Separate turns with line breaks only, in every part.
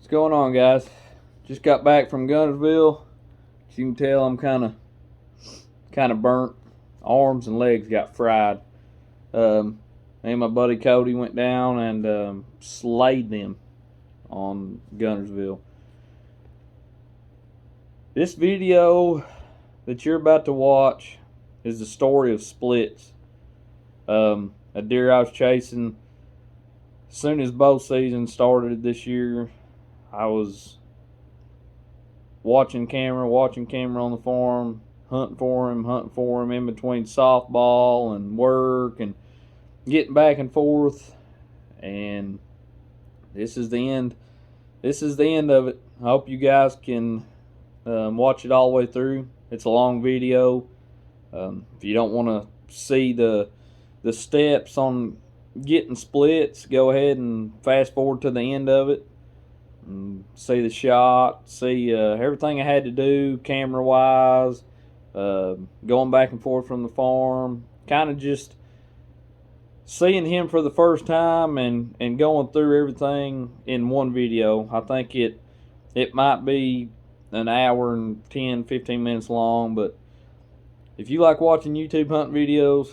What's going on, guys? Just got back from Gunnersville. As you can tell, I'm kind of burnt. Arms and legs got fried. Me and my buddy Cody went down and slayed them on Gunnersville. This video that you're about to watch is the story of splits. A deer I was chasing. As soon as bow season started this year, I was watching camera on the farm, hunting for him in between softball and work and getting back and forth. And this is the end. This is the end of it. I hope you guys can watch it all the way through. It's a long video. If you don't want to see the steps on getting splits, go ahead and fast forward to the end of it. See the shot, see everything I had to do camera wise, going back and forth from the farm, kind of just seeing him for the first time and going through everything in one video. I think it might be an hour and 10-15 minutes long, but if you like watching YouTube hunting videos,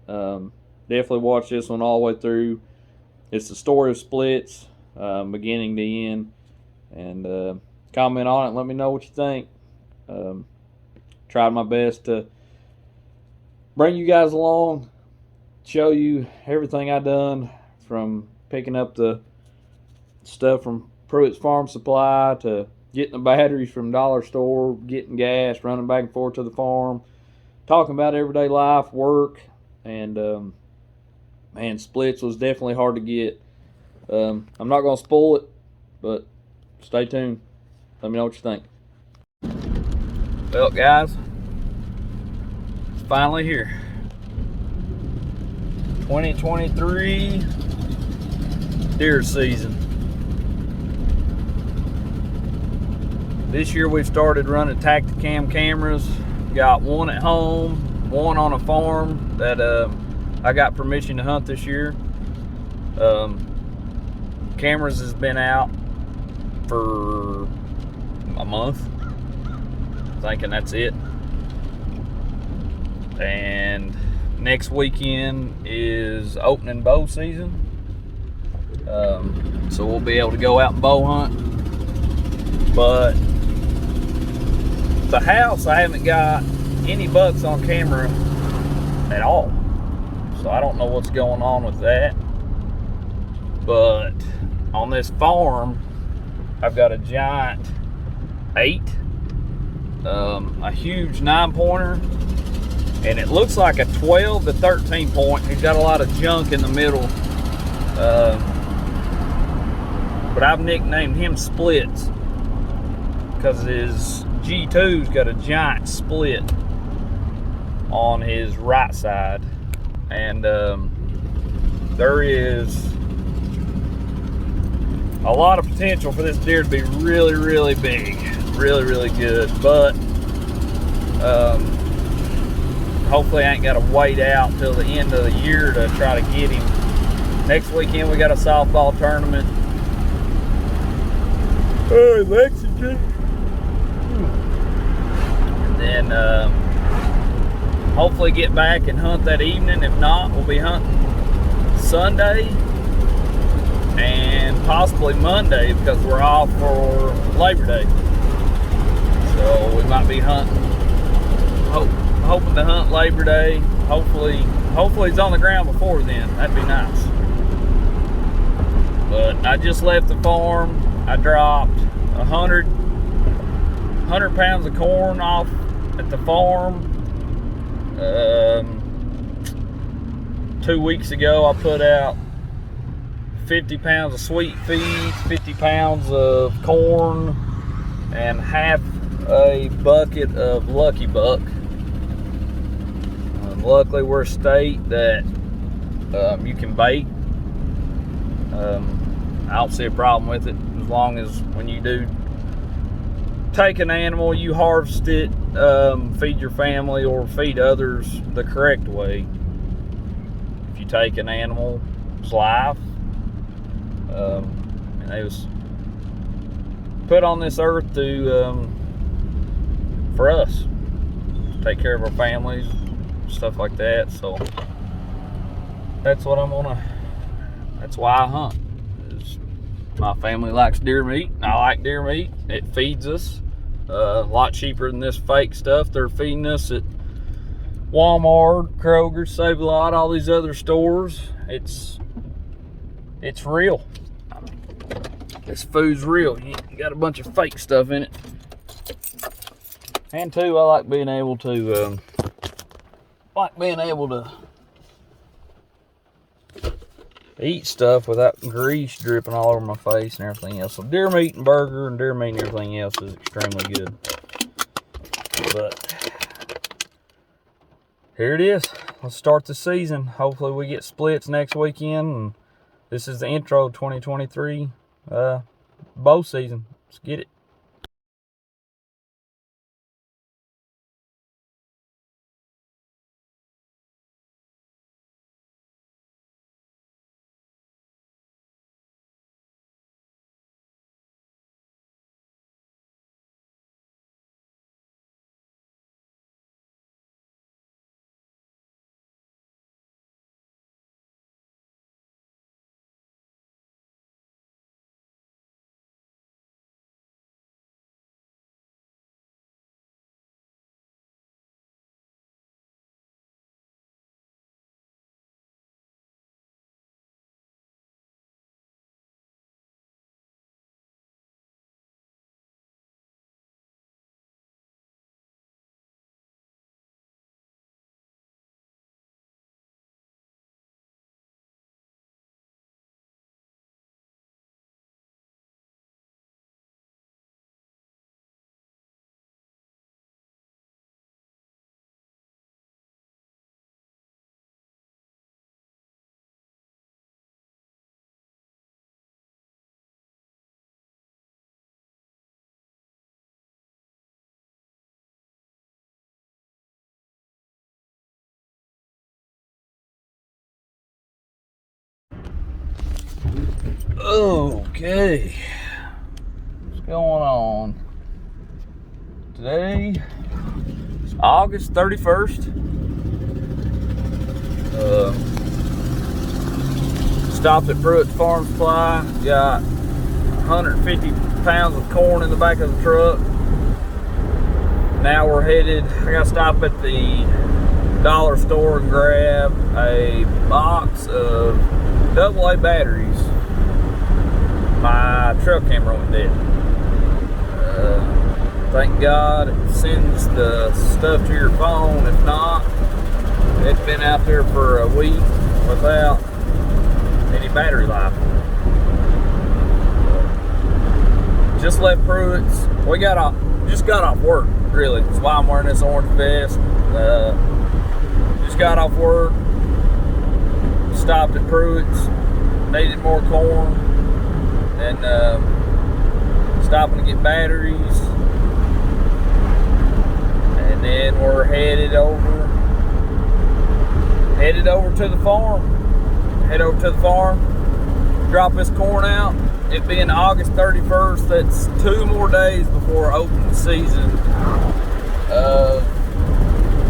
definitely watch this one all the way through. It's the story of splits, beginning to end, and comment on it and let me know what you think. Tried my best to bring you guys along, show you everything I done, from picking up the stuff from Prewitts Farm Supply to getting the batteries from Dollar Store, getting gas, running back and forth to the farm, talking about everyday life, work, and man, splits was definitely hard to get. I'm not going to spoil it, but stay tuned. Let me know what you think. Well, guys, it's finally here. 2023 deer season. This year we've started running Tacticam cameras. Got one at home, one on a farm that I got permission to hunt this year. Cameras has been out for a month, thinking that's it. And next weekend is opening bow season, so we'll be able to go out and bow hunt. But the house, I haven't got any bucks on camera at all, so I don't know what's going on with that. But on this farm, I've got a giant 8, a huge 9-pointer, and it looks like a 12 to 13 point. He's got a lot of junk in the middle, but I've nicknamed him Splits because his G2's got a giant split on his right side, and there is a lot of potential for this deer to be really, really big, really, really good. But hopefully I ain't got to wait out till the end of the year to try to get him. Next weekend we got a softball tournament. Hey, Lexington. And then hopefully get back and hunt that evening. If not, we'll be hunting Sunday and possibly Monday because we're off for Labor Day. So we might be hunting, hoping to hunt Labor Day. Hopefully it's on the ground before then. That'd be nice. But I just left the farm. I dropped 100 pounds of corn off at the farm. 2 weeks ago I put out 50 pounds of sweet feed, 50 pounds of corn, and half a bucket of Lucky Buck. Luckily we're a state that you can bait. I don't see a problem with it, as long as when you do take an animal, you harvest it, feed your family or feed others the correct way. If you take an animal's life, and put on this earth to for us, take care of our families, stuff like that. So that's what that's why I hunt. My family likes deer meat. I like deer meat. It feeds us a lot cheaper than this fake stuff they're feeding us at Walmart, Kroger, Save a Lot, all these other stores. It's real. This food's real. You got a bunch of fake stuff in it. And two, I like being able to eat stuff without grease dripping all over my face and everything else. So deer meat and burger and deer meat and everything else is extremely good. But here it is. Let's start the season. Hopefully we get splits next weekend. And this is the intro 2023 bow season. Let's get it. Okay, what's going on? Today is August 31st. Stopped at Prewitts Farm Supply. Got 150 pounds of corn in the back of the truck. Now we're headed. I got to stop at the dollar store and grab a box of AA batteries. My trail camera went dead. Thank God it sends the stuff to your phone. If not, it's been out there for a week without any battery life. Just left Prewitts. Just got off work, really. That's why I'm wearing this orange vest. Just got off work. Stopped at Prewitts. Needed more corn. And stopping to get batteries. And then we're headed over to the farm. Head over to the farm, drop this corn out. It being August 31st, that's 2 more days before opening season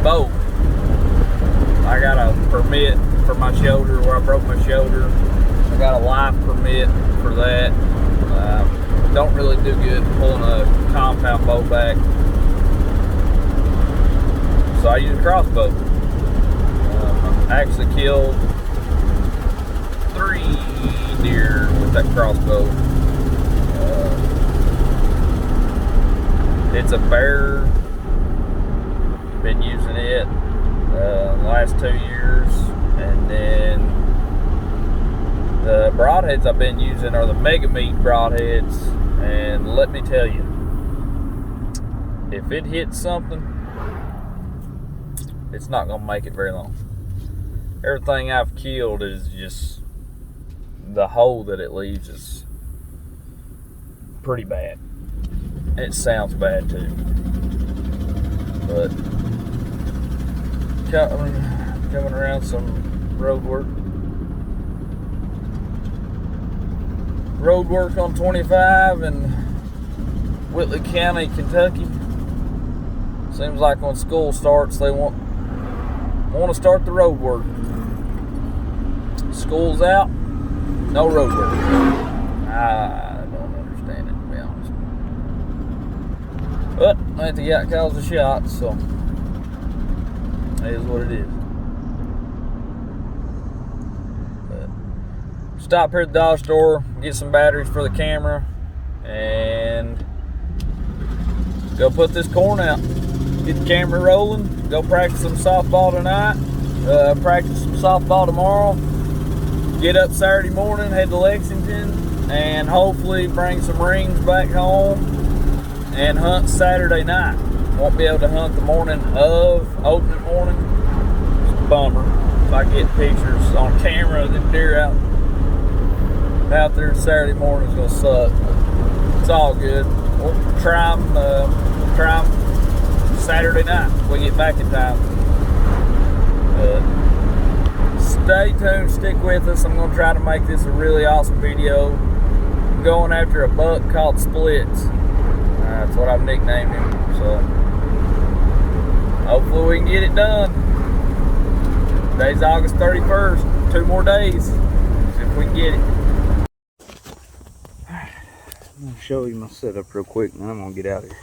bow. I got a permit for my shoulder where I broke my shoulder. I got a life permit for that. Don't really do good pulling a compound bow back, so I use a crossbow. I actually killed 3 deer with that crossbow. It's a bear. Been using it the last 2 years, and then the broadheads I've been using are the Mega Meat broadheads, and let me tell you, if it hits something, it's not gonna make it very long. Everything I've killed is just, the hole that it leaves is pretty bad. It sounds bad too, but coming around some road work on 25, and Whitley County, Kentucky. Seems like when school starts, they want to start the road work. School's out, no road work. I don't understand it, to be honest. But I think the guy calls the shots, so it is what it is. But stop here at the dollar store, get some batteries for the camera, and go put this corn out. Get the camera rolling. Go practice some softball tonight. Practice some softball tomorrow. Get up Saturday morning, head to Lexington, and hopefully bring some rings back home and hunt Saturday night. Won't be able to hunt the morning of opening morning. It's a bummer. If I get pictures on camera of them deer out there Saturday morning, it's gonna suck. It's all good. We'll try them Saturday night if we get back in time. Stay tuned, stick with us. I'm going to try to make this a really awesome video. I'm going after a buck called Splits. That's what I've nicknamed him. So hopefully we can get it done. Today's August 31st. 2 more days. See if we can get it. I'm going to show you my setup real quick and then I'm going to get out of here.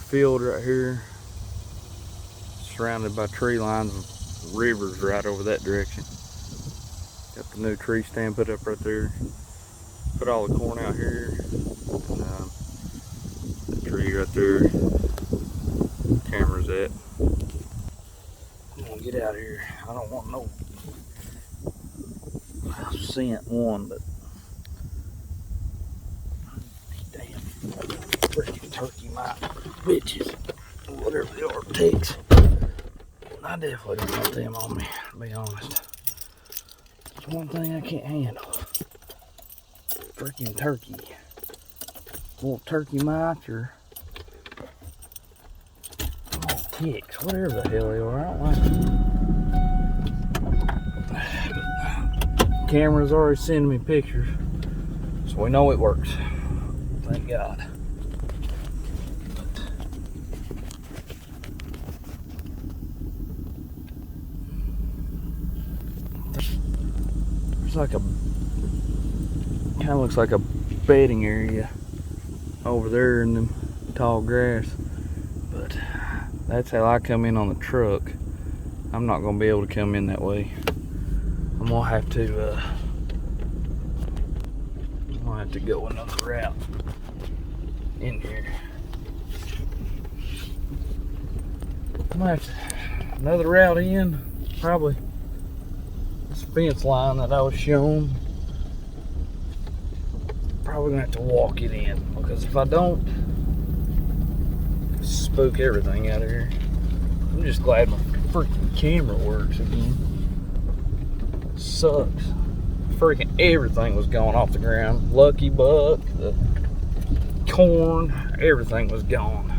Field right here, surrounded by tree lines with rivers right over that direction. Got the new tree stand put up right there. Put all the corn out here. And, the tree right there. Camera's at. I'm gonna get out of here. I don't want no scent one, but damn freaking turkey might bitches, whatever they are, ticks. I definitely don't want them on me, to be honest. It's one thing I can't handle. Freaking turkey. Little turkey mites or little ticks, whatever the hell they are. I don't like them. Camera's already sending me pictures, so we know it works. Thank God. Like a kind of looks like a bedding area over there in the tall grass, but that's how I come in on the truck. I'm not gonna be able to come in that way. I'm gonna have to go another route in here. I'm gonna have to another route in, probably fence line that I was shown. Probably gonna have to walk it in, because if I don't, spook everything out of here. I'm just glad my freaking camera works again. Sucks. Freaking everything was going off the ground. Lucky buck, the corn, everything was gone.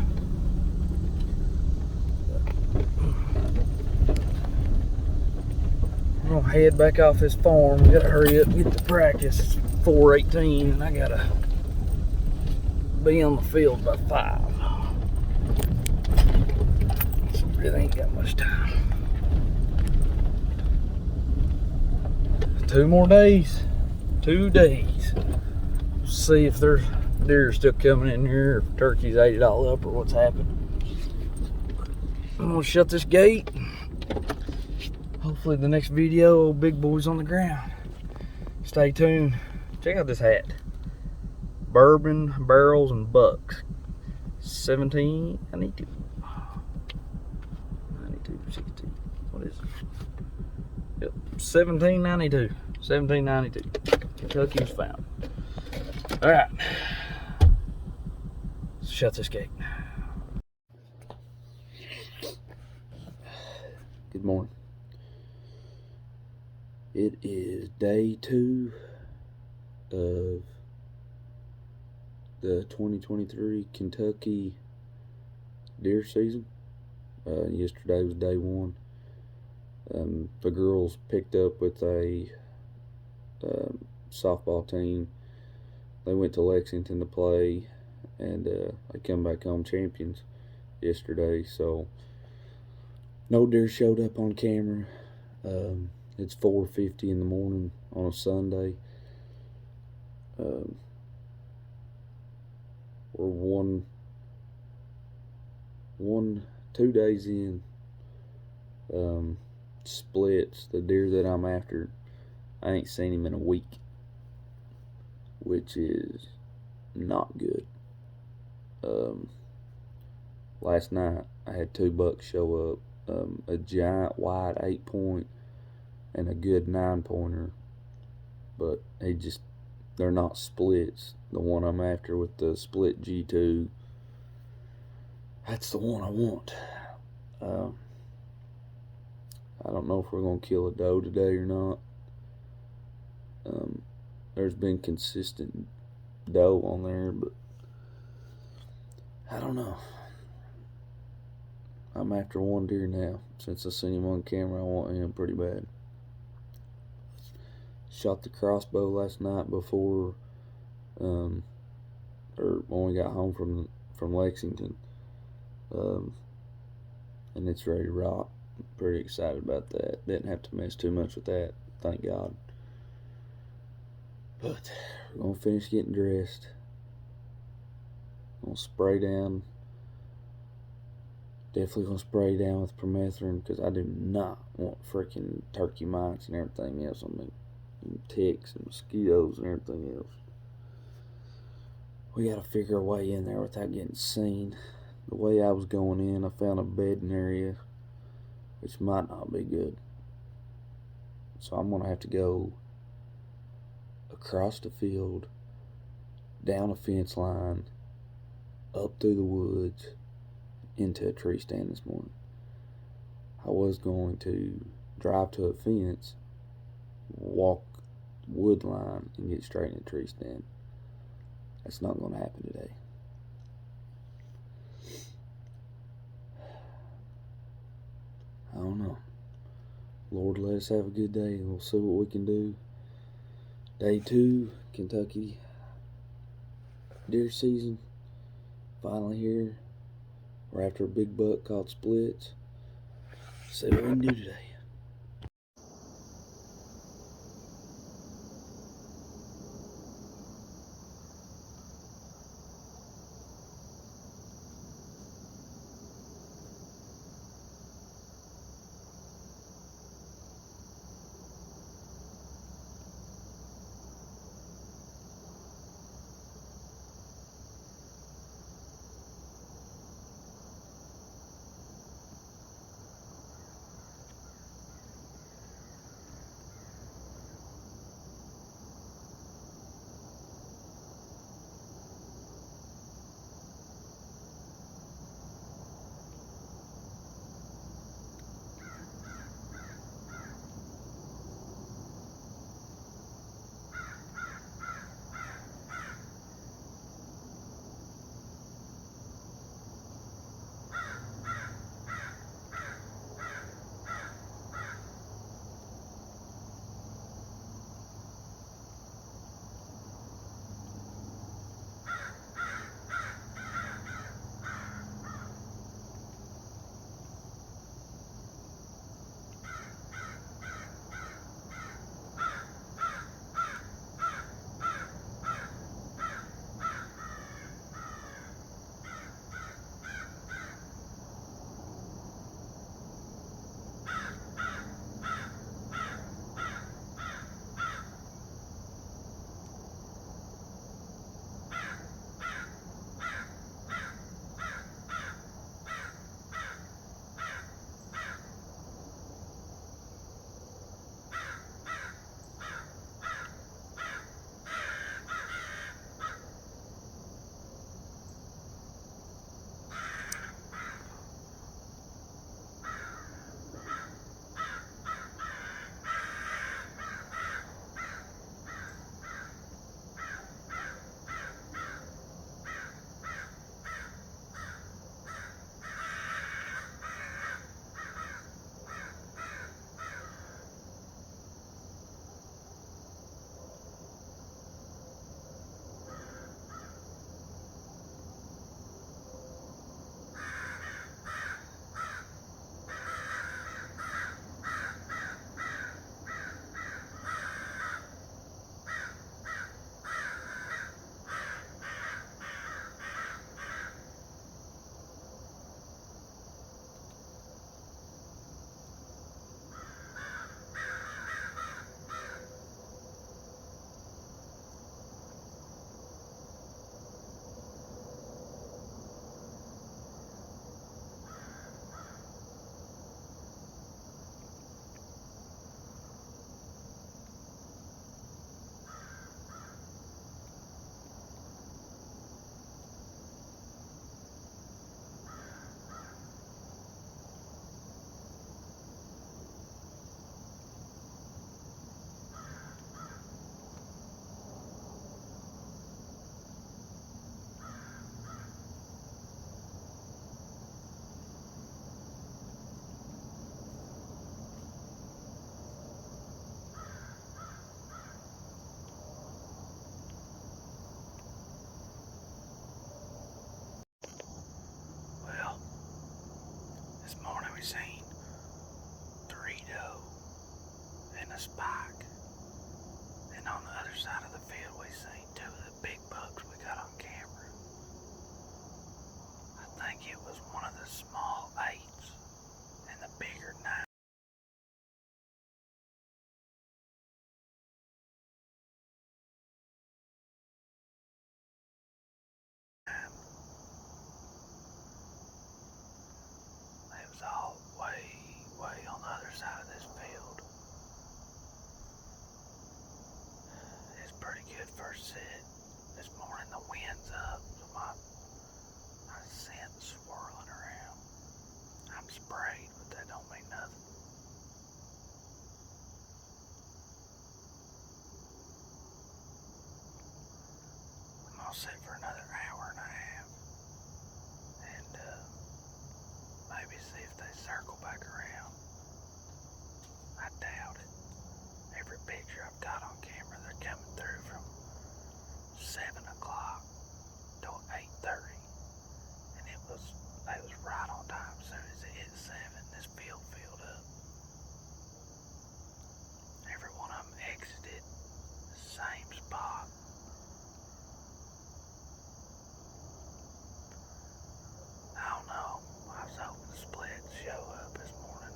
I'm gonna head back off this farm. We gotta hurry up and get to practice. It's 4:18 and I gotta be on the field by 5. So really ain't got much time. 2 more days. 2 days. See if there's deer still coming in here, or if turkeys ate it all up, or what's happened. I'm gonna shut this gate. Hopefully the next video, big boys on the ground. Stay tuned. Check out this hat. Bourbon barrels and bucks. 1792. 92, 60. What is it? Yep, 1792. 1792. Kentucky was found. All right. Let's shut this gate. Good morning. It is day 2 of the 2023 Kentucky deer season. Yesterday was day 1. The girls picked up with a
softball team. They went to Lexington to play, and they come back home champions yesterday. So no deer showed up on camera. It's 4:50 in the morning on a Sunday. We're 2 days in. Splits, the deer that I'm after, I ain't seen him in a week, which is not good. Last night I had 2 bucks show up, a giant white 8-point and a good 9-pointer, but they're not splits. The one I'm after with the split G2, that's the one I want. I don't know if we're going to kill a doe today or not. There's been consistent doe on there, but I don't know. I'm after one deer now. Since I seen him on camera, I want him pretty bad. Shot the crossbow last night before, or when we got home from Lexington, and it's ready to rock. I'm pretty excited about that. Didn't have to mess too much with that, thank God. But we're gonna finish getting dressed. Gonna spray down. Definitely gonna spray down with permethrin, because I do not want freaking turkey mites and everything else. I mean, ticks and mosquitoes and everything else. We gotta figure a way in there without getting seen. The way I was going in, I found a bedding area, which might not be good. So I'm gonna have to go across the field, down a fence line, up through the woods, into a tree stand this morning. I was going to drive to a fence, walk wood line, and get straight in the tree stand. That's not going to happen today. I don't know. Lord, let us have a good day, and we'll see what we can do. Day 2, Kentucky deer season, finally here. We're after a big buck called Splits. See what we can do today. we seen 3 doe and a spike. And on the other side of the field, we seen 2 of the big bucks we got on camera. I think it was one of the small 8s and the bigger 9. It was all way on the other side of this field. It's pretty good first set. This morning the wind's up, so my scent's swirling around. I'm sprayed, but that don't mean nothing. I'm gonna sit for another hour and a half and maybe see if they circle back around. I doubt it. Every picture I've got on camera, they're coming through from 7 o'clock till 8:30, and they was right on time. As soon as it hit 7, this field filled up. Every one of them exited the same spot. I don't know. I was hoping the split to show up this morning.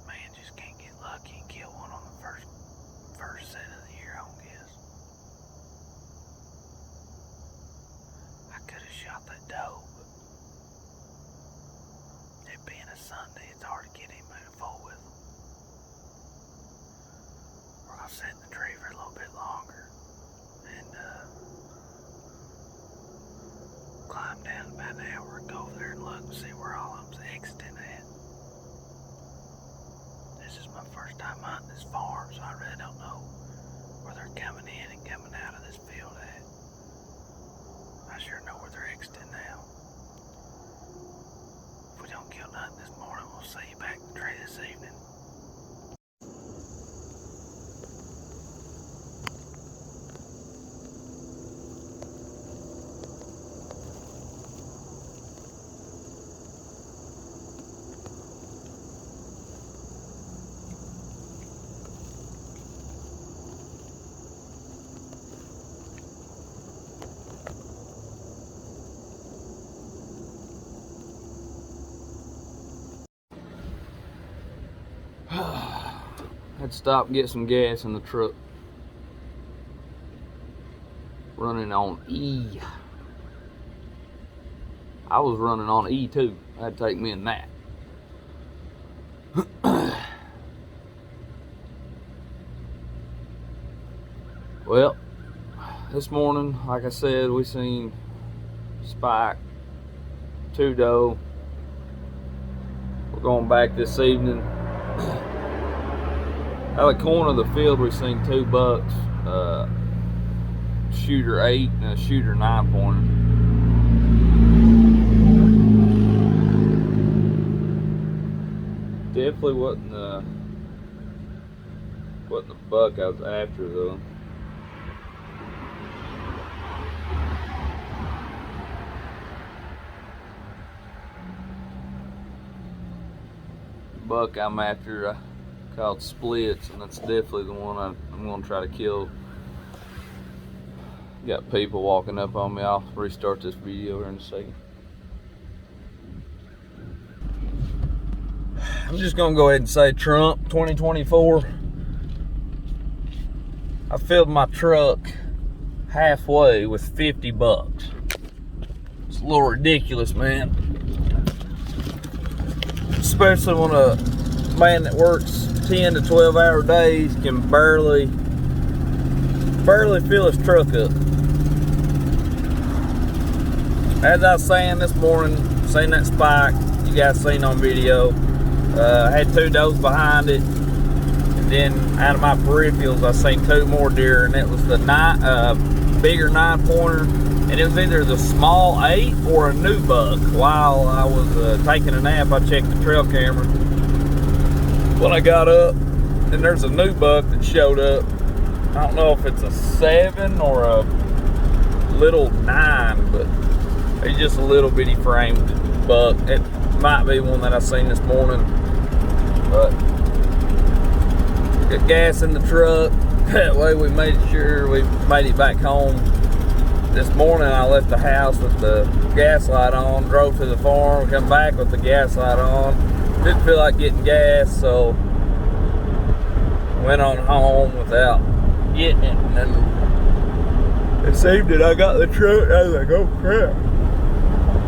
Man, just can't get lucky and kill one on the first set of the year, I don't guess. I could have shot that doe, but it being a Sunday, it's hard to get him moving forward with them. We're gonna sit in the tree for a little bit longer and climb down about an hour and go over there and look and see where all of them's exiting at. This is my first time hunting this farm, so I really don't know where they're coming in and coming out of this field at. I sure know where they're exiting now. If we don't kill nothing this morning, we'll see you back in the tree this evening.
Had to stop and get some gas in the truck. Running on E. I was running on E too. I had to take me a nap. Well, this morning, like I said, we seen spike, 2 doe. We're going back this evening. Out of the corner of the field, we seen 2 bucks, shooter 8 and a shooter 9 pointer. Definitely wasn't the buck I was after though. Buck I'm after called Splits, and that's definitely the one I'm going to try to kill. Got people walking up on me. I'll restart this video here in a second. I'm just going to go ahead and say Trump 2024. I filled my truck halfway with 50 bucks. It's a little ridiculous, man. Especially when a man that works 10 to 12 hour days can barely fill his truck up. As I was saying this morning, seen that spike you guys seen on video. Had 2 does behind it, and then out of my peripherals I seen 2 more deer, and it was the bigger 9 pointer, and it was either the small 8 or a new buck. While I was taking a nap, I checked the trail camera. When I got up, and there's a new buck that showed up. I don't know if it's a 7 or a little 9, but He's just a little bitty framed buck. It might be one that I seen this morning, but got gas in the truck. That way we made sure we made it back home. This morning I left the house with the gas light on, drove to the farm, come back with the gas light on. Didn't feel like getting gas, so went on home without getting it. And then this evening I got the truck, I was like, oh crap,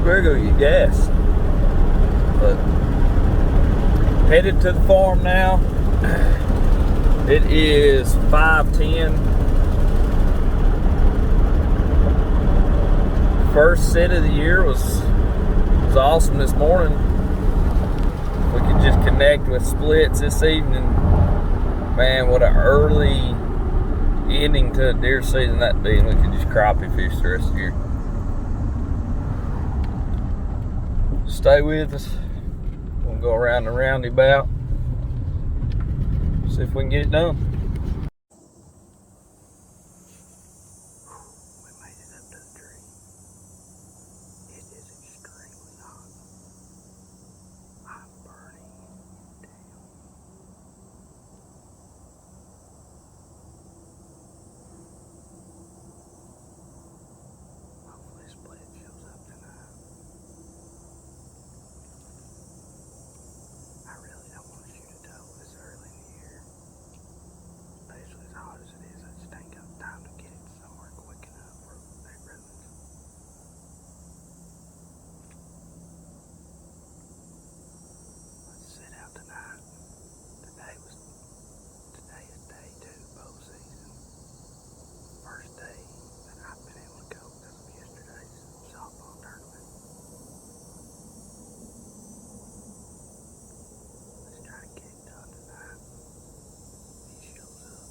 we're gonna get gas. But headed to the farm now. It is 5:10. First sit of the year was awesome this morning. We could just connect with splits this evening. Man, what an early ending to the deer season that'd be, and we could just crappie fish the rest of the year. Stay with us. We'll go around the roundabout. See if we can get it done. We made it up to the tree. It is extremely hot. I'm burning down. Hopefully split shows up tonight. I really don't want to shoot a doe this early in the year. Especially as hot as it is, I just ain't got time to get it somewhere quick enough for that ruins. Let's sit out tonight. Today is day 2 bow season. First day that I've been able to go because of yesterday's softball tournament. Let's try to get it done tonight. He shows up.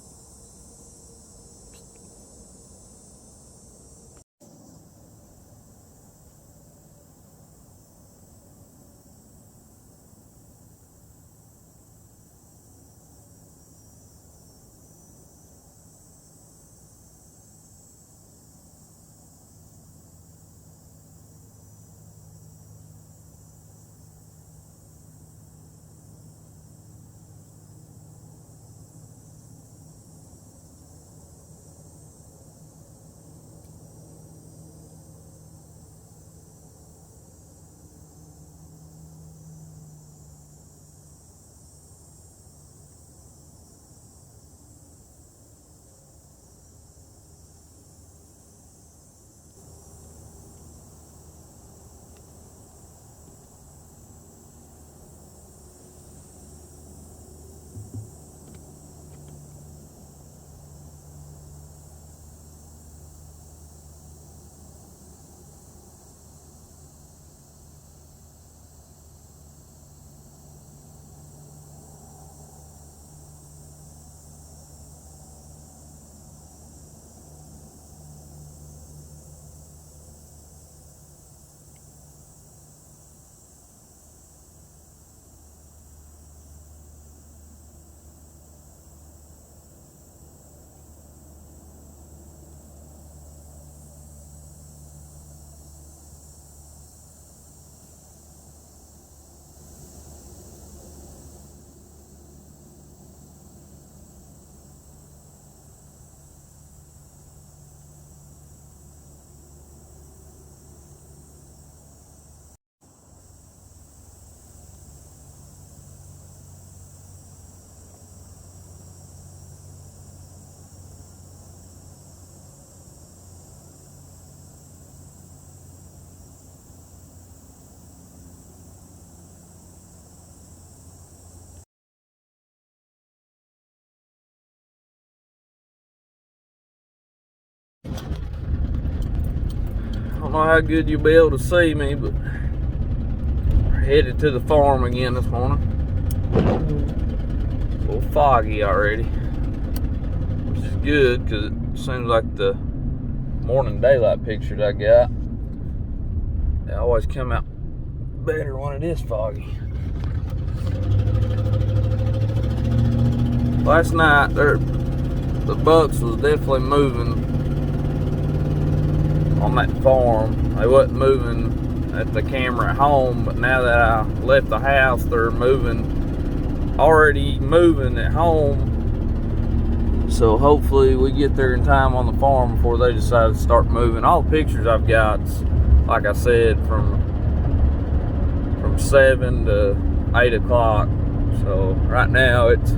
I don't know how good you'll be able to see me, but we're headed to the farm again this morning. A little foggy already, which is good because it seems like the morning daylight pictures I got, they always come out better when it is foggy. Last night, the bucks was definitely moving on that farm. They wasn't moving at the camera at home, but now that I left the house, they're already moving at home. So hopefully we get there in time on the farm before they decide to start moving. All the pictures I've got, like I said, from 7 to 8 o'clock. So right now it's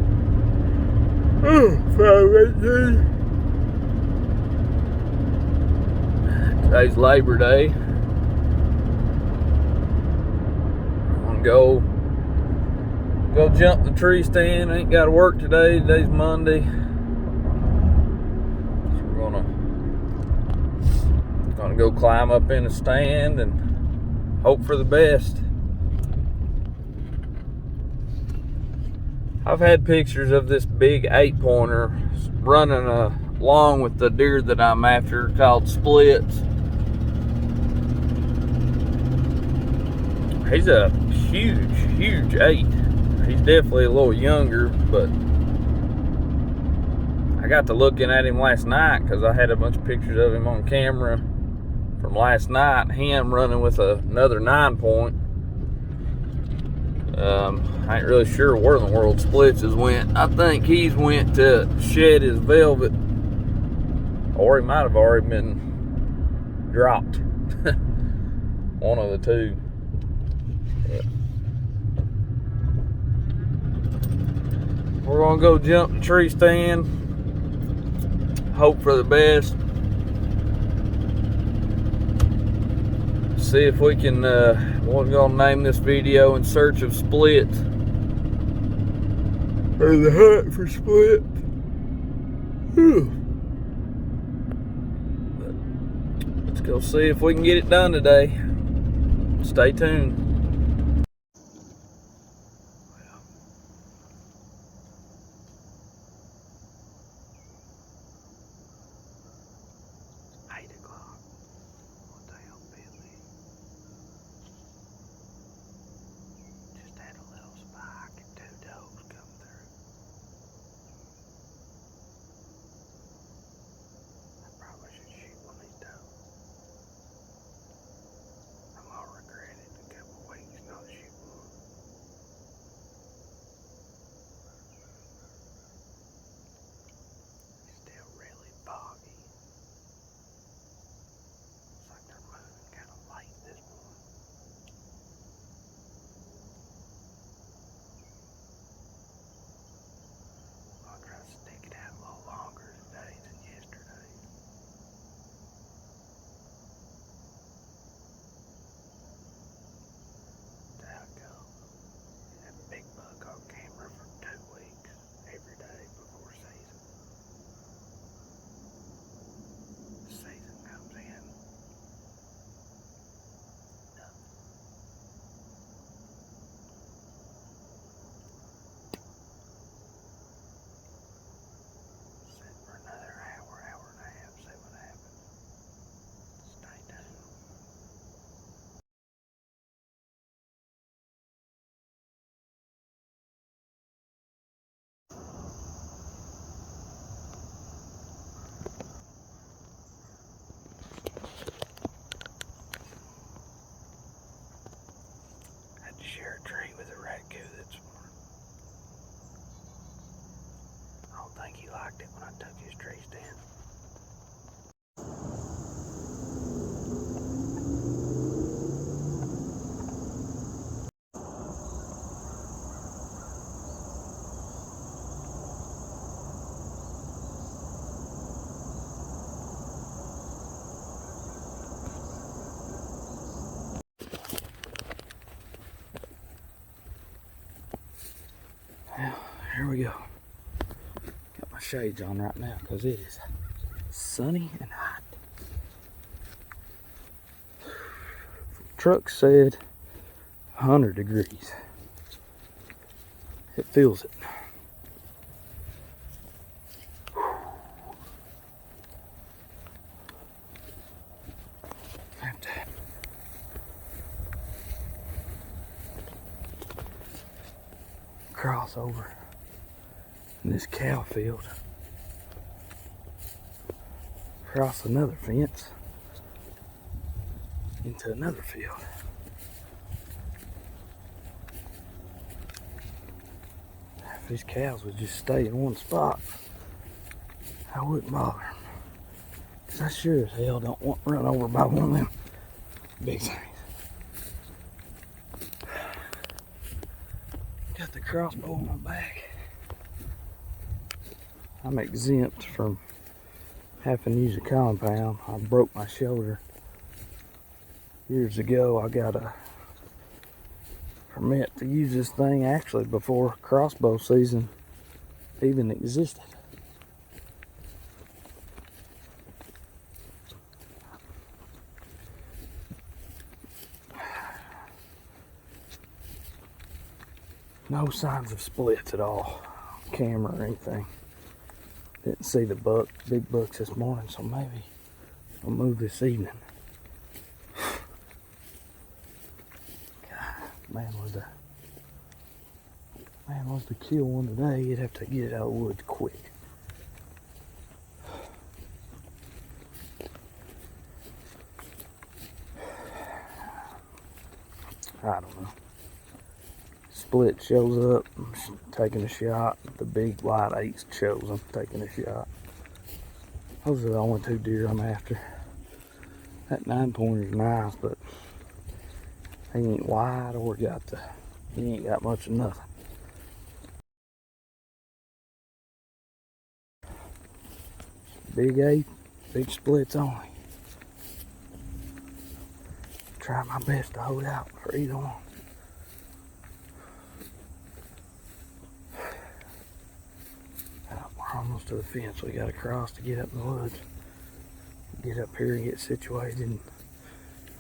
5:18. Today's Labor Day. I'm gonna go jump the tree stand. Ain't got to work today. Today's Monday. So we're gonna go climb up in the stand and hope for the best. I've had pictures of this big 8-pointer running along with the deer that I'm after, called Splits. He's a huge 8. He's definitely a little younger, but I got to looking at him last night because I had a bunch of pictures of him on camera from last night. Him running with another 9-point. I ain't really sure where in the world Splits has went. I think he's went to shed his velvet, or he might have already been dropped. One of the two. But we're gonna go jump the tree stand, hope for the best, see if we can we're gonna name this video "In Search of Split," or "The Hunt for Split." But let's go see if we can get it done today. Stay tuned. Share a tree with a raccoon this morning. I don't think he liked it when I took his tree stand. Here we go. Got my shades on right now because it is sunny and hot. Truck said 100 degrees. It feels it. Have to cross over in this cow field, cross another fence,
into another field. If these cows would just stay in one spot, I wouldn't bother them. Because I sure as hell don't want run over by one of them big things. Got the crossbow on my back. I'm exempt from having to use a compound. I broke my shoulder years ago. I got a permit to use this thing actually before crossbow season even existed. No signs of splits at all, camera or anything. Didn't see the big bucks this morning, so maybe I'll move this evening. God, man was to kill one today, you'd have to get it out of the woods quick. I don't know. Split shows up, taking a shot. The big white 8 shows him taking a shot. Those are the only 2 deer I'm after. That 9-pointer's nice, but he ain't wide or he ain't got much of nothing. Big 8, big splits only. Try my best to hold out for either one. We're almost to the fence we got to cross to get up in the woods. Get up here and get situated and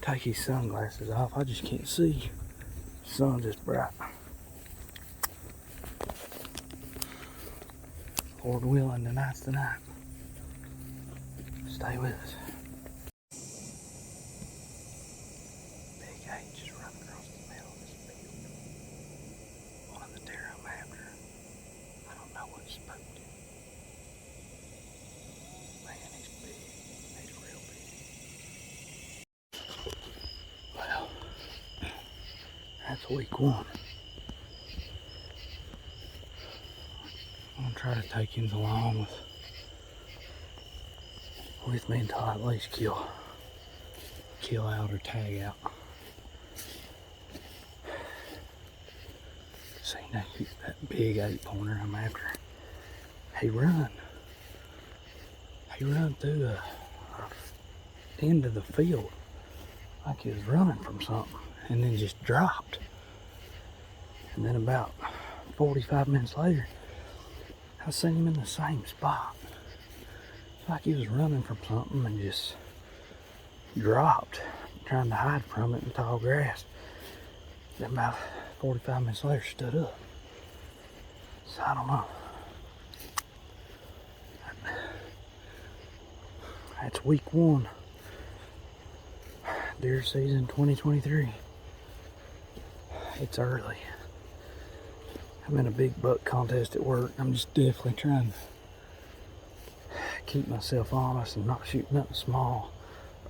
take his sunglasses off. I just can't see. The sun's just bright. Lord willing, tonight's the night. Stay with us. Big 8 just run across the middle of this field. One of the deer I'm after. I don't know what spooked him. Man, he's big. He's real big. Well, that's week 1. I'm gonna try to take him along with me until I at least kill out or tag out. See, now that big 8-pointer I'm after, he run through the end of the field like he was running from something and then just dropped. And then about 45 minutes later, I seen him in the same spot. Like he was running from something and just dropped, trying to hide from it in tall grass. Then about 45 minutes later, stood up. So I don't know. That's week 1. Deer season 2023. It's early. I'm in a big buck contest at work. I'm just definitely trying to keep myself honest and not shoot nothing small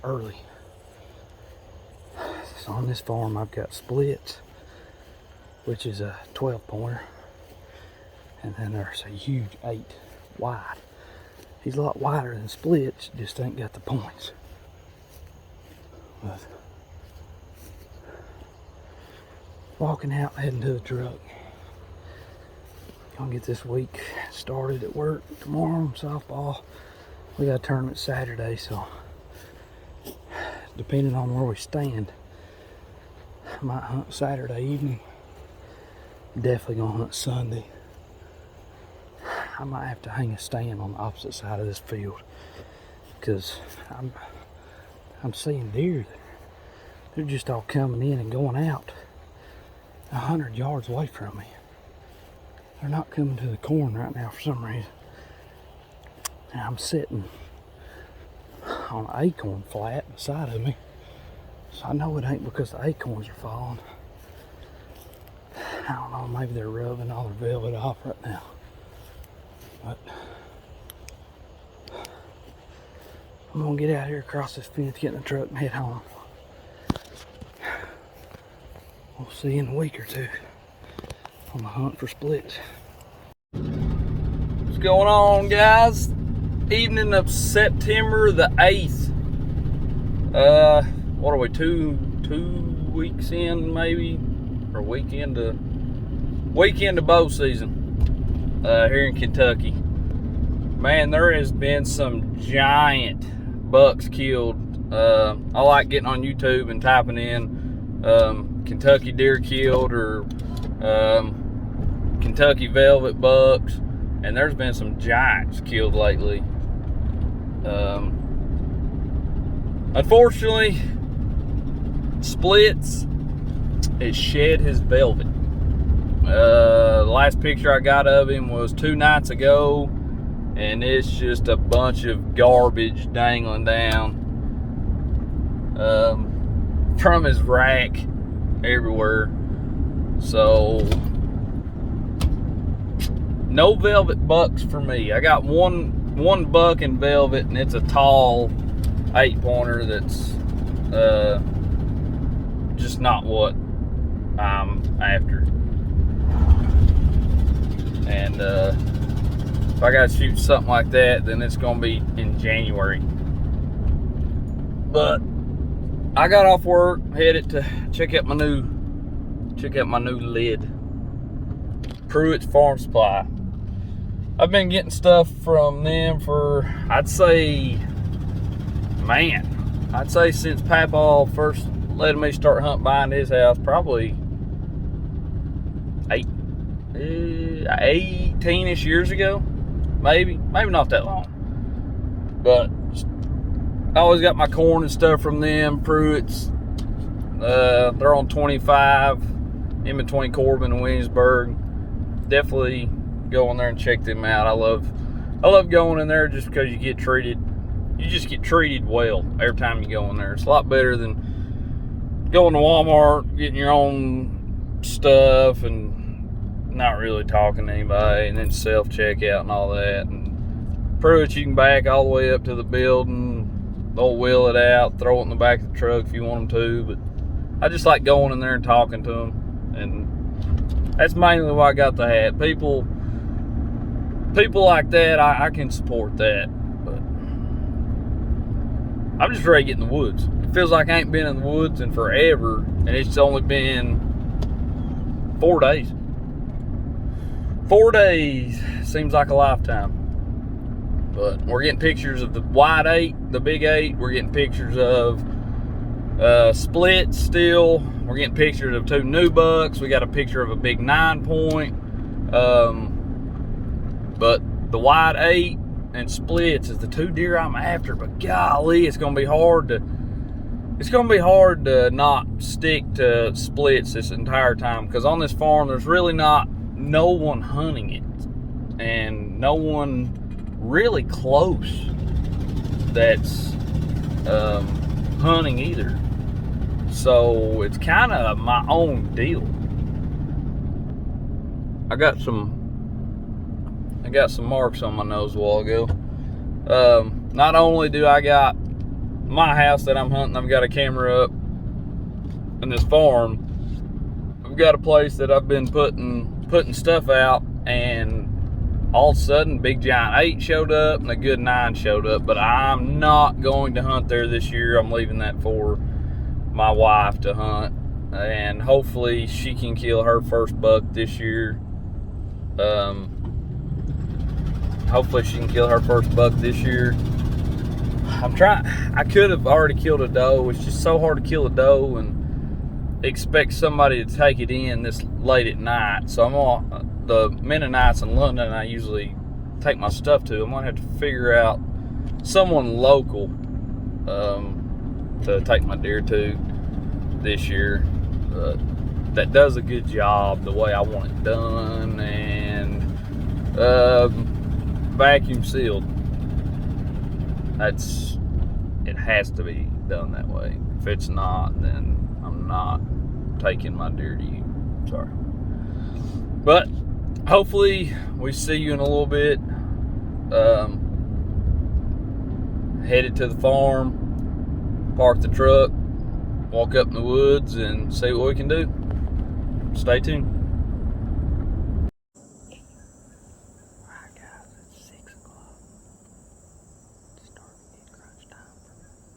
early. So on this farm I've got splits, which is a 12-pointer, and then there's a huge 8 wide. He's a lot wider than splits, just ain't got the points. But walking out, heading to the truck. Gonna get this week started at work tomorrow. Softball. We got a tournament Saturday, so depending on where we stand, I might hunt Saturday evening. Definitely gonna hunt Sunday. I might have to hang a stand on the opposite side of this field because I'm seeing deer. They're just all coming in and going out 100 yards away from me. They're not coming to the corn right now for some reason. And I'm sitting on an acorn flat beside of me, so I know it ain't because the acorns are falling. I don't know, maybe they're rubbing all their velvet off right now. But I'm gonna get out here, across this fence, get in the truck and head home.
we'll see in a week or two on the hunt for splits.
What's going on, guys? Evening of September the 8th. What are we, two weeks in maybe? Or weekend to bow season here in Kentucky. Man, there has been some giant bucks killed. I like getting on YouTube and typing in Kentucky deer killed or Kentucky velvet bucks, and there's been some giants killed lately. Unfortunately, Splits has shed his velvet. The last picture I got of him was 2 nights ago, and it's just a bunch of garbage dangling down from his rack everywhere. So no velvet bucks for me. I got one buck in velvet, and it's a tall 8-pointer that's just not what I'm after. And if I gotta shoot something like that, then it's gonna be in January. But I got off work, headed to check out my new lid. Prewitts Farm Supply. I've been getting stuff from them for, I'd say since Papa first let me start hunting behind his house, probably 18-ish years ago. Maybe not that long. But I always got my corn and stuff from them, Prewitts. They're on 25 in between Corbin and Williamsburg. Definitely go in there and check them out. I love going in there just because you get treated well every time you go in there. It's a lot better than going to Walmart, getting your own stuff and not really talking to anybody, and then self-checkout and all that. And Prewitts, you can back all the way up to the building. They'll wheel it out, throw it in the back of the truck if you want them to. But I just like going in there and talking to them, and that's mainly why I got the hat. People like that, I can support that. But I'm just ready to get in the woods. It feels like I ain't been in the woods in forever, and it's only been 4 days. 4 days seems like a lifetime. But we're getting pictures of the wide 8, the big 8. We're getting pictures of splits still. We're getting pictures of 2 new bucks. We got a picture of a big 9-point. But the wide 8 and splits is the 2 deer I'm after. But golly, it's gonna be hard to not stick to splits this entire time, because on this farm there's really no one hunting it, and no one really close that's hunting either. So it's kind of my own deal. I got some marks on my nose a while ago. Not only do I got my house that I'm hunting, I've got a camera up in this farm. I've got a place that I've been putting stuff out, and all of a sudden big giant 8 showed up and a good 9 showed up. But I'm not going to hunt there this year. I'm leaving that for my wife to hunt, and hopefully she can kill her first buck this year. Hopefully she can kill her first buck this year. I'm trying. I could have already killed a doe. It's just so hard to kill a doe and expect somebody to take it in this late at night. So I'm on the Mennonites in London, I usually take my stuff to. I'm gonna have to figure out someone local to take my deer to this year that does a good job the way I want it done, and vacuum sealed. It has to be done that way. If it's not, then I'm not taking my deer to you. Sorry. But hopefully we see you in a little bit. Headed to the farm, park the truck, walk up in the woods, and see what we can do. stay tuned.
Alright guys, it's 6 o'clock. It's starting to get crunch time.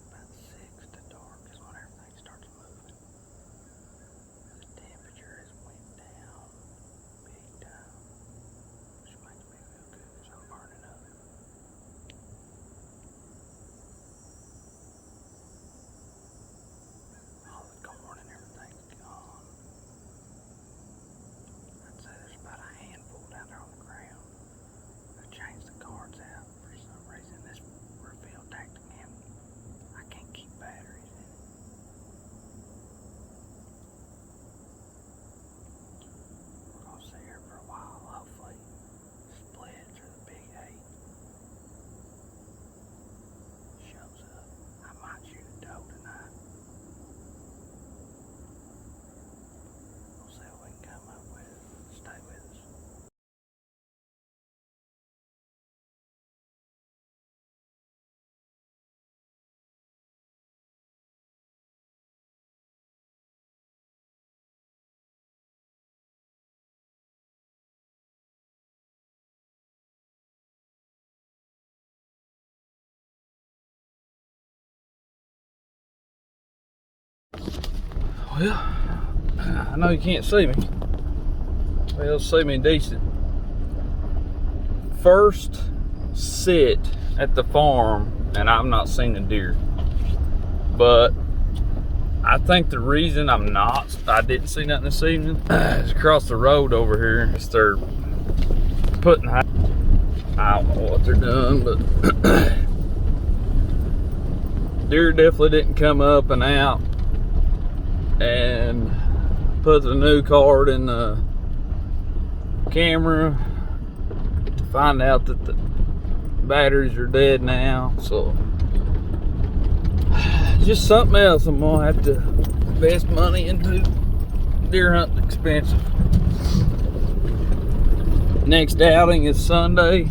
About 6 to dark is when everything starts moving. The temperature has went down big time, which makes me feel good because I'm burning up. All the corn and everything's gone. I'd say there's about a handful down there on the ground. I changed the cards out for some reason. This refill tactic him. I can't keep batteries in it. We're gonna stay here for a while, hopefully. Splits or the big 8 shows up. I might shoot a doe tonight. We'll see what we can come up with. Stay with us. Well, I know you can't see me. Well, see me decent. First sit at the farm, and I've not seen a deer. But I think the reason I didn't see nothing this evening is across the road over here. They're putting, I don't know what they're doing, but deer definitely didn't come up and out and put the new card in the camera to find out that the batteries are dead now. So just something else I'm gonna have to invest money into. Deer hunting expensive. Next outing is Sunday.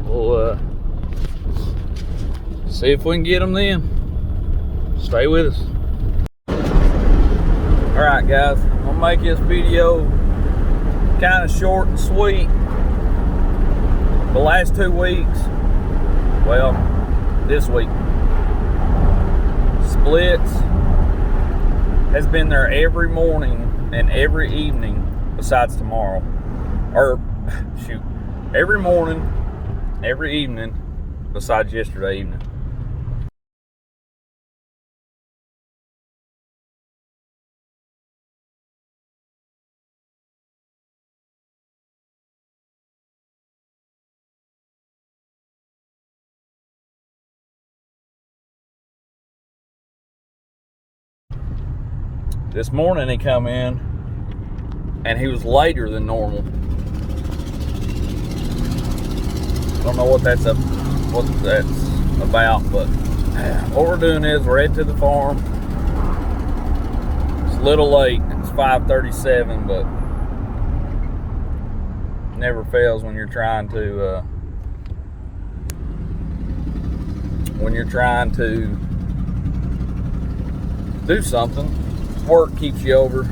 We'll see if we can get them then. Stay with us. Alright guys, I'm gonna make this video kind of short and sweet. The last 2 weeks, well, this week, Splits has been there every morning and every evening besides tomorrow. Or, shoot, every morning, every evening besides yesterday evening. This morning he come in and he was later than normal. Don't know what that's about, but what we're doing is we're heading to the farm. It's a little late. It's 5:37, but never fails when you're trying to do something. Work keeps you over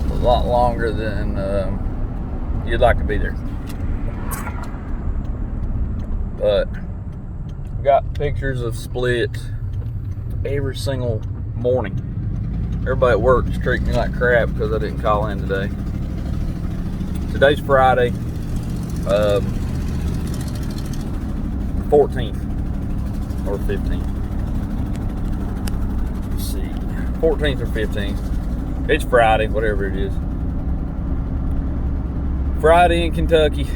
a lot longer than you'd like to be there. But we got pictures of Splits every single morning. Everybody at work is treating me like crap because I didn't call in today. Today's Friday, 14th or 15th. 14th or 15th. It's Friday, whatever it is. Friday in Kentucky,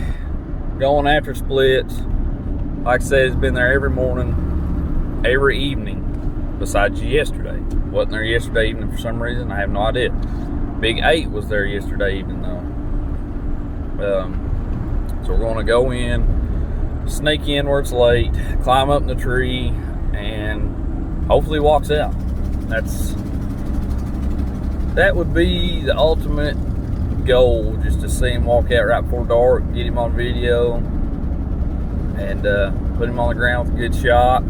going after Splits. Like I said, it's been there every morning, every evening, besides yesterday. Wasn't there yesterday evening for some reason, I have no idea. Big 8 was there yesterday evening though. So we're gonna go in, sneak in where it's late, climb up in the tree, and hopefully walks out. That would be the ultimate goal, just to see him walk out right before dark, get him on video, and put him on the ground with a good shot,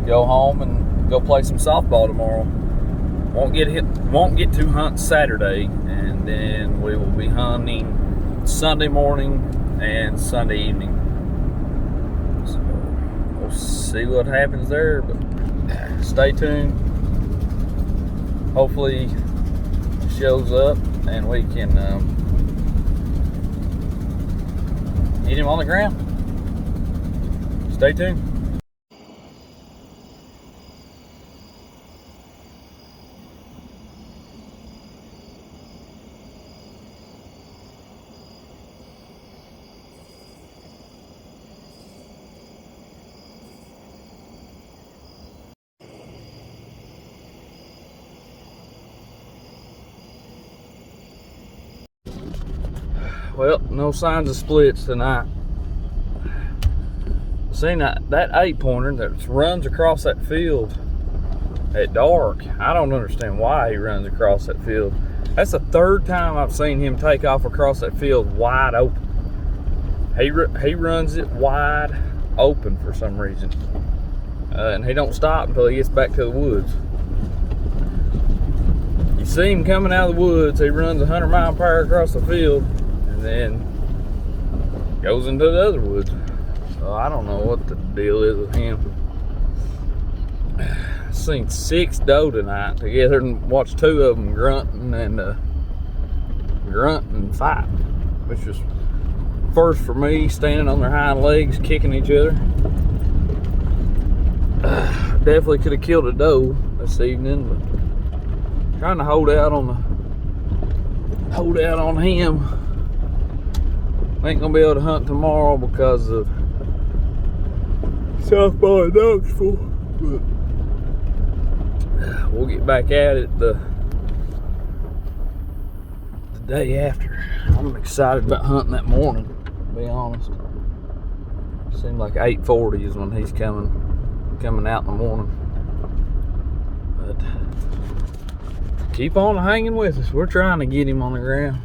go home and go play some softball tomorrow.
Won't get to hunt Saturday, and then we will be hunting Sunday morning and Sunday evening. So we'll see what happens there, but stay tuned. Hopefully it shows up and we can get him on the ground. Stay tuned. Well, no signs of splits tonight. Seen that 8-pointer that runs across that field at dark. I don't understand why he runs across that field. That's the third time I've seen him take off across that field wide open. He runs it wide open for some reason. And he don't stop until he gets back to the woods. You see him coming out of the woods, he runs 100 miles per hour across the field, and then goes into the other woods. So I don't know what the deal is with him. I've seen 6 doe tonight together and watched 2 of them grunting and fight, which was first for me, standing on their hind legs, kicking each other. Definitely could have killed a doe this evening, but trying to hold out on him. Ain't gonna be able to hunt tomorrow because of softball in Knoxville, but we'll get back at it the day after. I'm excited about hunting that morning, to be honest. Seems like 8:40 is when he's coming out in the morning. But keep on hanging with us. We're trying to get him on the ground.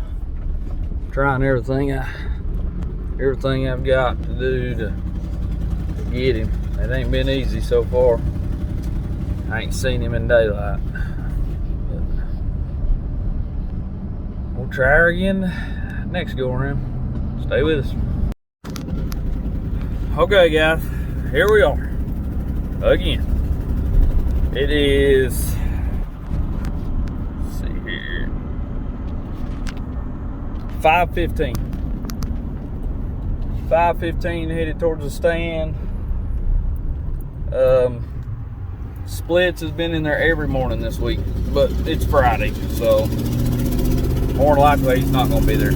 Trying everything I've got to do to get him. It ain't been easy so far. I ain't seen him in daylight. But we'll try her again next go around. Stay with us. Okay guys, here we are again. It is, let's see here, 5:15. 5:15, headed towards the stand. Splits has been in there every morning this week, but it's Friday, so more than likely he's not going to be there.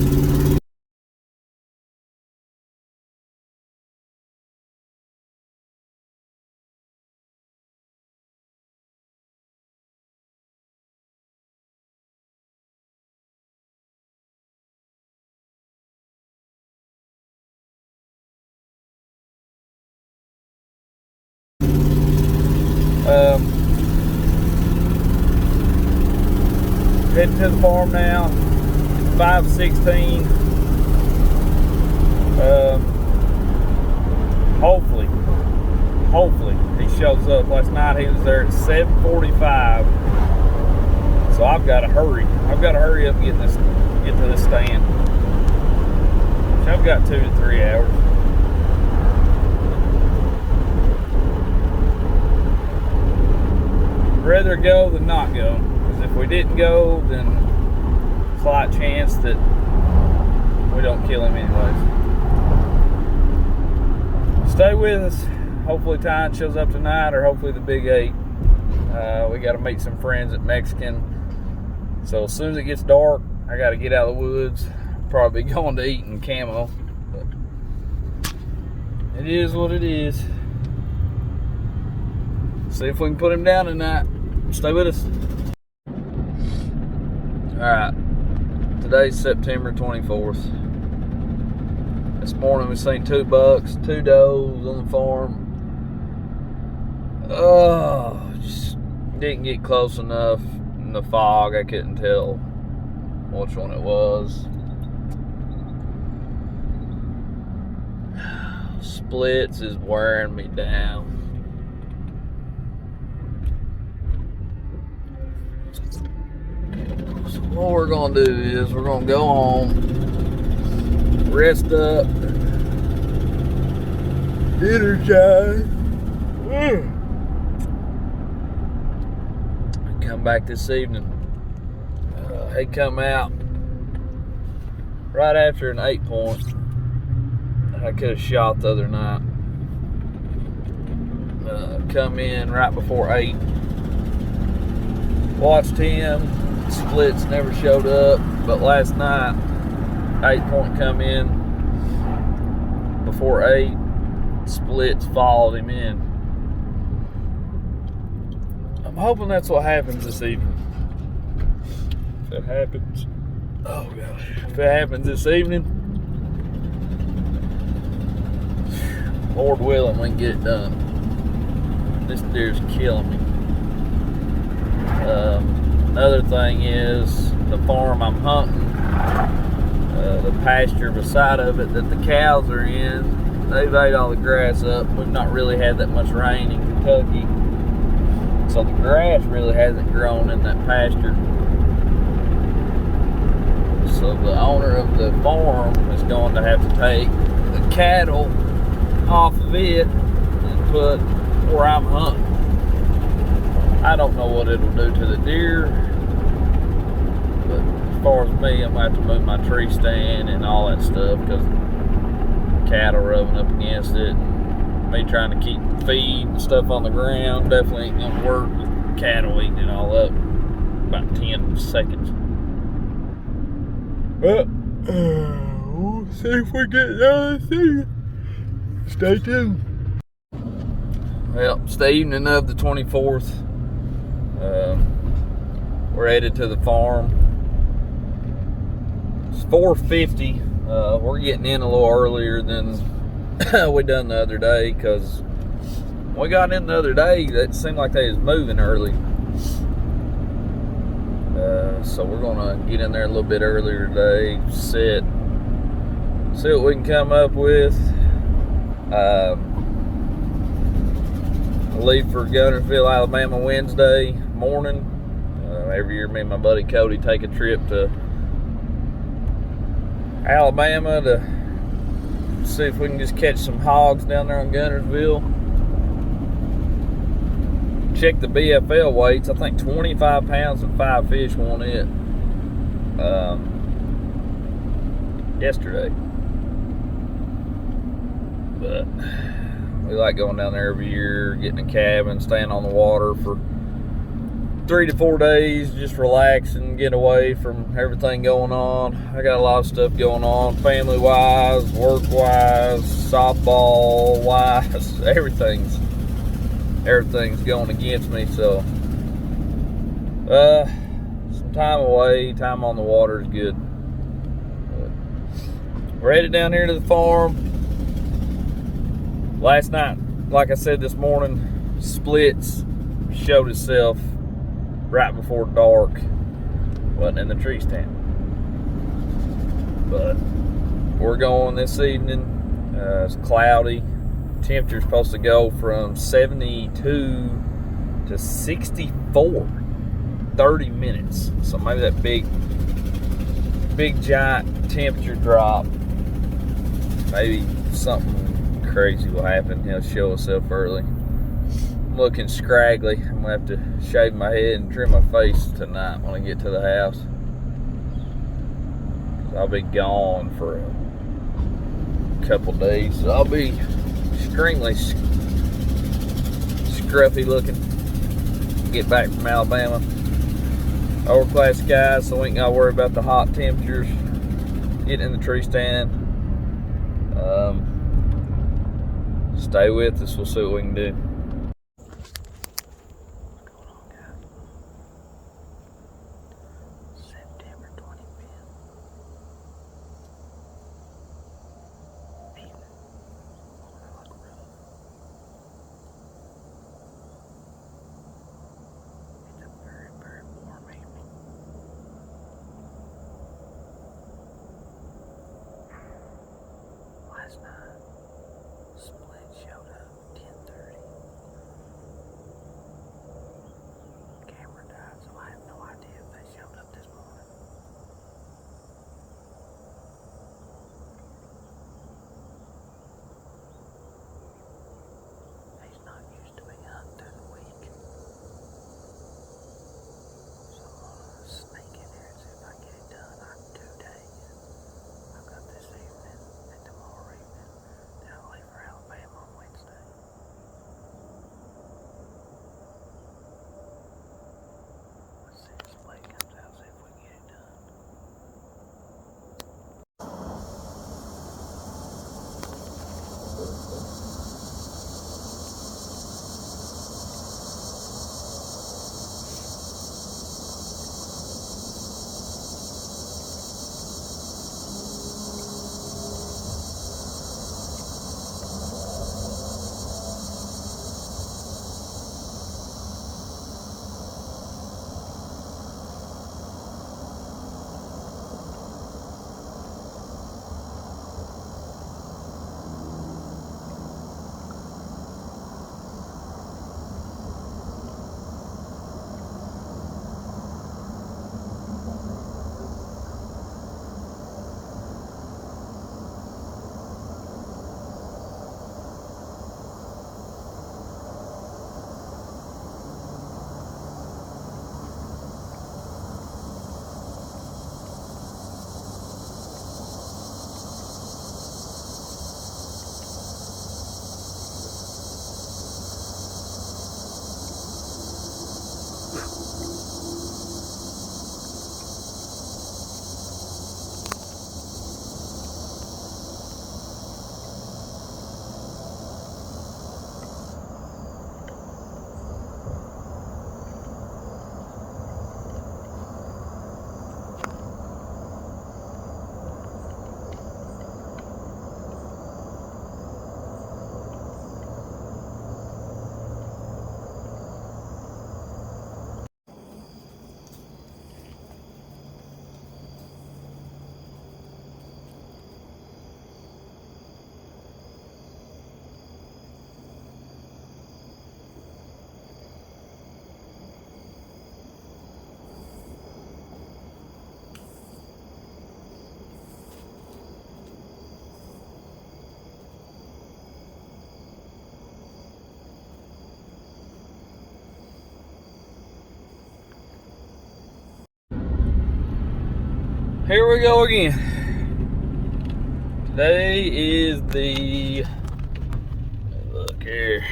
Heading to the farm now. 5:16. Hopefully he shows up. Last night he was there at 7:45. So I've got to hurry. I've got to hurry up and get to this stand. So I've got 2 to 3 hours. Rather go than not go, because if we didn't go, then slight chance that we don't kill him anyways. Stay with us. Hopefully Tyne shows up tonight, or hopefully the Big 8. We got to meet some friends at Mexican, so as soon as it gets dark I got to get out of the woods. Probably going to eat in camo, but it is what it is. See if we can put him down tonight. Stay with us. Alright, today's September 24th. This morning we seen 2 bucks, 2 does on the farm. Oh, just didn't get close enough in the fog. I couldn't tell which one it was. Splits is wearing me down. So what we're gonna do is we're gonna go home, rest up, energize, and come back this evening. They come out right after an 8-point I could have shot the other night. Come in right before 8. Watched him. Splits never showed up, but last night 8-point come in before 8. Splits followed him in. I'm hoping that's what happens this evening. If it happens, oh gosh, if it happens this evening, Lord willing, we can get it done. This deer's killing me. Another thing is the farm I'm hunting, the pasture beside of it that the cows are in, they've ate all the grass up. We've not really had that much rain in Kentucky, so the grass really hasn't grown in that pasture. So the owner of the farm is going to have to take the cattle off of it and put where I'm hunting. I don't know what it'll do to the deer, but as far as me, I'm going to have to move my tree stand and all that stuff because cattle rubbing up against it. Me trying to keep feed and stuff on the ground definitely ain't going to work with cattle eating it all up in about 10 seconds. But we'll see if we get another thing. Stay tuned. Well, it's the evening of the 24th. We're headed to the farm. It's 4:50. We're getting in a little earlier than we done the other day because when we got in the other day, it seemed like they was moving early. So we're gonna get in there a little bit earlier today, see what we can come up with. I leave for Gunnersville, Alabama Wednesday morning. Every year me and my buddy Cody take a trip to Alabama to see if we can just catch some hogs down there on Gunnersville. Check the BFL weights. I think 25 pounds and 5 fish won it yesterday. But we like going down there every year, getting a cabin, staying on the water for 3 to 4 days, just relaxing, get away from everything going on. I got a lot of stuff going on, family-wise, work-wise, softball-wise, everything's going against me, so some time away, time on the water is good. But we're headed down here to the farm. Last night, like I said this morning, Splits showed itself right before dark. Wasn't in the tree stand. But we're going this evening. It's cloudy. Temperature's supposed to go from 72 to 64 30 minutes. So maybe that big giant temperature drop, maybe something crazy will happen. He'll show itself early. I'm looking scraggly. I'm gonna have to shave my head and trim my face tonight when I get to the house. I'll be gone for a couple days, so I'll be extremely scruffy looking. Get back from Alabama. Overcast skies, so we ain't gotta worry about the hot temperatures. Getting in the tree stand. Stay with us, we'll see what we can do.
September 25th. Evening. Look rough. It's a very, very warm evening. Last night, Split showed up at 10:30. Camera died, so I have no idea
Here we go again. Today is the, look here,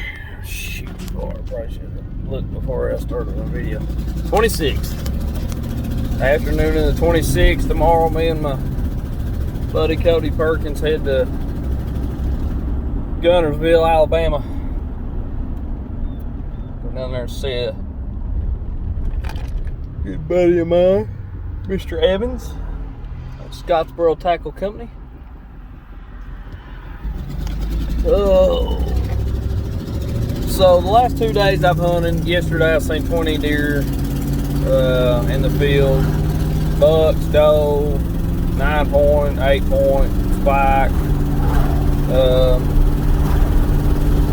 shoot, boy, I probably should have looked before I started the video. 26th. Afternoon of the 26th. Tomorrow, me and my buddy Cody Perkins head to Gunnersville, Alabama. Go down there and see a good buddy of mine, Mr. Evans, of Scottsboro Tackle Company. Oh. So the last 2 days I've hunted. Yesterday I seen 20 deer in the field. Bucks, doe, 9 point, 8 point, spike,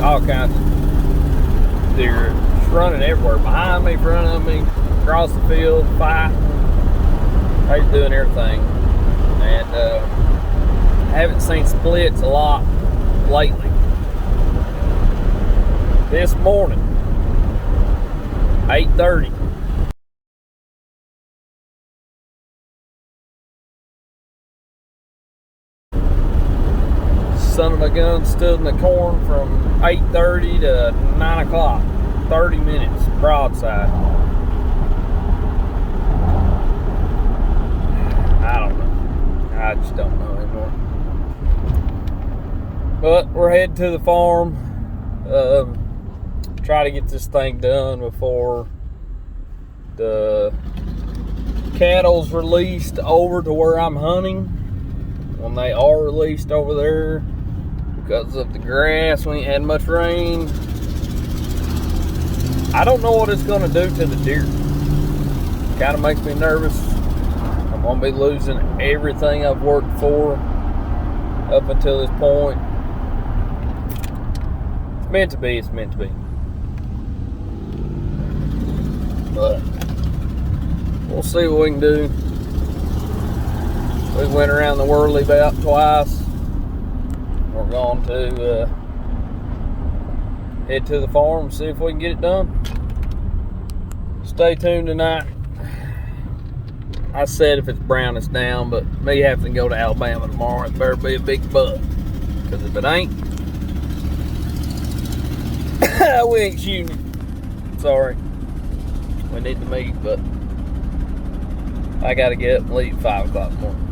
all kinds of deer. Just running everywhere. Behind me, front of me, across the field, fighting. They're doing everything. And I haven't seen splits a lot lately. This morning, 8:30. Son of a gun stood in the corn from 8:30 to 9 o'clock. 30 minutes, broadside. I don't know. I just don't know anymore. But we're headed to the farm. Try to get this thing done before the cattle's released over to where I'm hunting. When they are released over there, because of the grass, we ain't had much rain. I don't know what it's going to do to the deer. Kind of makes me nervous. I'm going to be losing everything I've worked for up until this point. It's meant to be, it's meant to be. But we'll see what we can do. We went around the whirly about twice. We're going to head to the farm and see if we can get it done. Stay tuned tonight. I said if it's brown, it's down, but me having to go to Alabama tomorrow, it better be a big buck. Because if it ain't, we ain't shooting it. Sorry. We need to meet, but I got to get up and leave at 5 o'clock in the morning.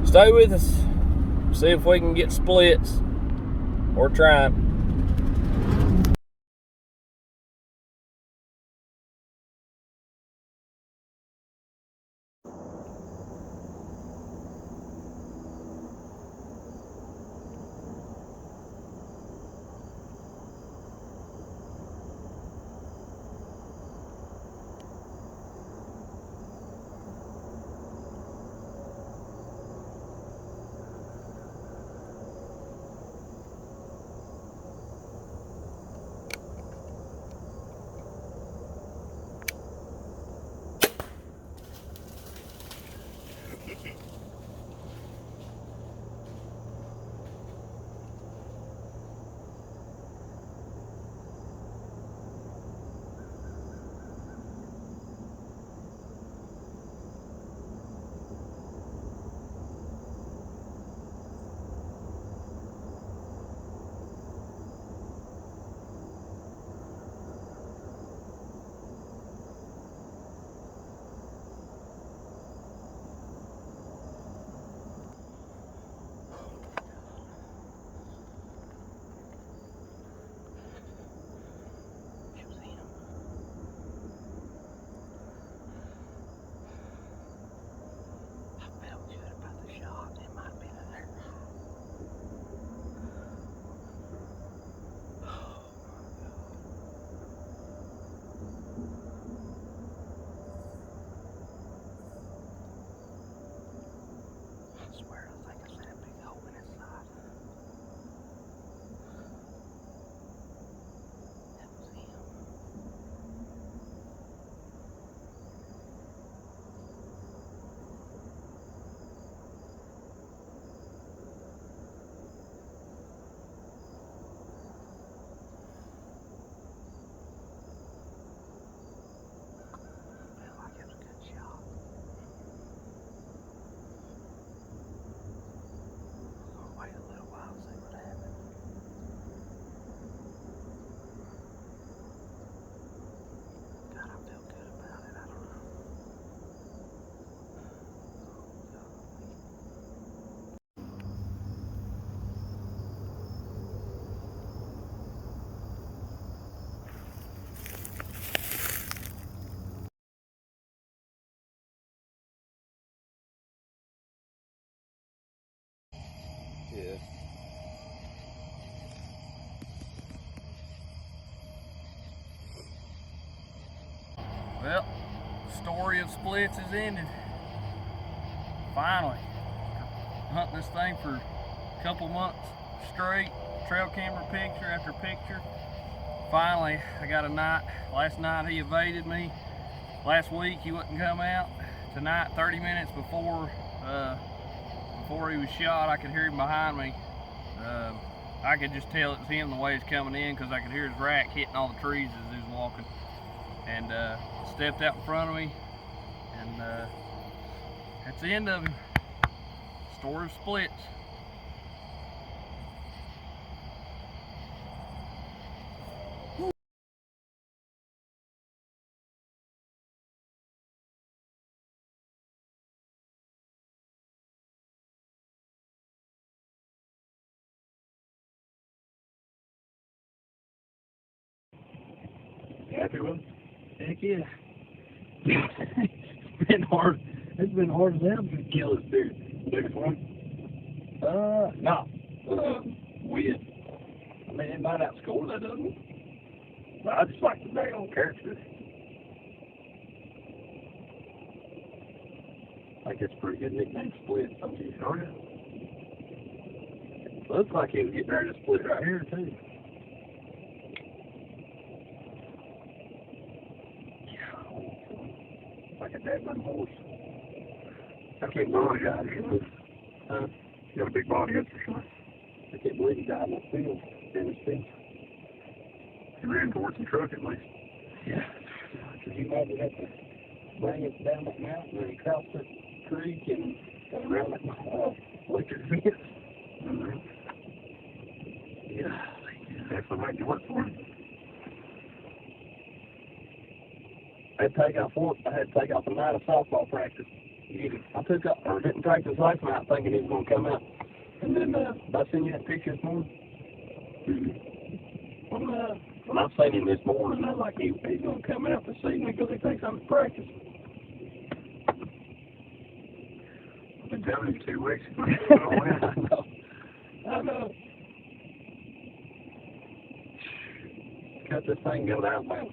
Stay with us. See if we can get splits. We're trying. Story of splits is ended. Finally. Hunting this thing for a couple months straight, trail camera picture after picture. Finally, I got a night. Last night he evaded me. Last week he wouldn't come out. Tonight, 30 minutes before he was shot, I could hear him behind me. I could just tell it was him the way he's coming in because I could hear his rack hitting all the trees as he was walking. And stepped out in front of me, and that's the end of him. Story of splits.
Happy with it? Heck yeah. It's been hard. It's been hard as hell to kill this dude. Biggest one? No. Weird. I mean, it might outscore that, doesn't it? But I just like the daggone character. I think it's a pretty good nickname, Split. Don't you? Oh, yeah. Looks like he was getting ready to split right here, too. Like a dead little horse. I can't believe he died here. He got a big body, that's for sure. I can't believe he died in that field. In his field. He ran towards the truck at least. Yeah. Could you imagine that to bring it down that mountain and he crossed the creek and got around that electric fence? Mm-hmm. Yeah. That's what made you work for him. I had to take off a night of softball practice. I took up, or didn't practice last night thinking he was going to come out. And then, I seen you that picture this morning. When I seen him this morning, I was like, he's going to come out to see me because he thinks I'm in practice. I've been telling him 2 weeks. I know. Cut this thing and go to Alabama.